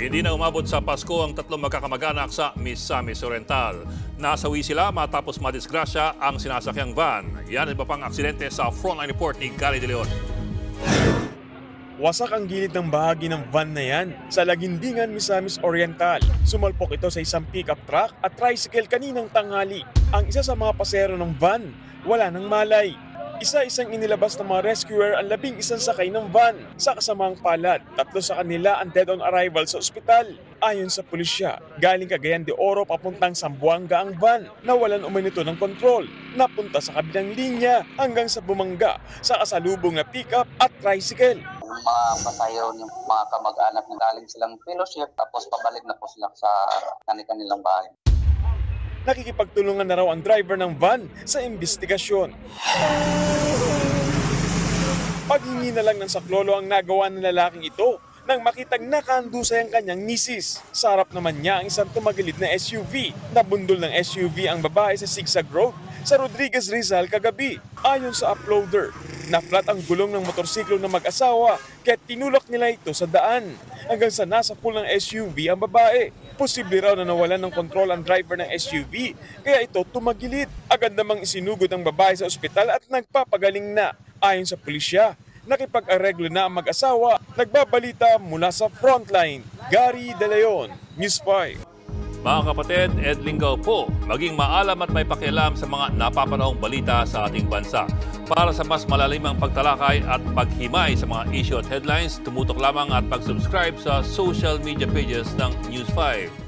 Hindi na umabot sa Pasko ang tatlong magkakamag-anak sa Misamis Oriental. Nasawi sila matapos madisgrasya ang sinasakyang van. Yan ang iba pang aksidente sa Frontline Report ni Gary De Leon. Wasak ang gilid ng bahagi ng van na yan sa Lagindingan, Misamis Oriental. Sumalpok ito sa isang pickup truck at tricycle kaninang tanghali. Ang isa sa mga pasero ng van, wala nang malay. Isa-isang inilabas ng mga rescuer ang 11 sakay ng van. Sa kasamang palad, 3 sa kanila ang dead on arrival sa ospital. Ayon sa pulisya, galing Cagayan de Oro papuntang Zamboanga ang van. Nawalan umanito ng kontrol. Napunta sa kabilang linya hanggang sa bumangga sa kasalubong na pickup at tricycle. Yung mga pasayaw ng mga kamag-anak na galing silang fellowship tapos pabalik na po sila sa kanilang bahay. Nakikipagtulungan na raw ang driver ng van sa investigasyon. Paghingi na lang ng saklolo ang nagawa ng lalaking ito nang makitang nakahandusay ang kanyang misis. Sa harap naman niya ang isang tumagilid na SUV. Nabundol ng SUV ang babae sa Zigzag Road sa Rodriguez Rizal kagabi. Ayon sa uploader, na-flat ang gulong ng motorsiklo ng mag-asawa kaya tinulak nila ito sa daan hanggang sa nasa pool ng SUV ang babae. Posible raw na nawalan ng kontrol ang driver ng SUV kaya ito tumagilid. Agad namang isinugod ang babae sa ospital at nagpapagaling na. Ayon sa pulisya, nakipag-areglo na ang mag-asawa. Nagbabalita mula sa Frontline, Gary De Leon, News 5. Mga kapatid, Ed Lingaw po, maging maalam at may pakialam sa mga napapanahong balita sa ating bansa. Para sa mas malalimang pagtalakay at paghimay sa mga issue at headlines, tumutok lamang at pag-subscribe sa social media pages ng News 5.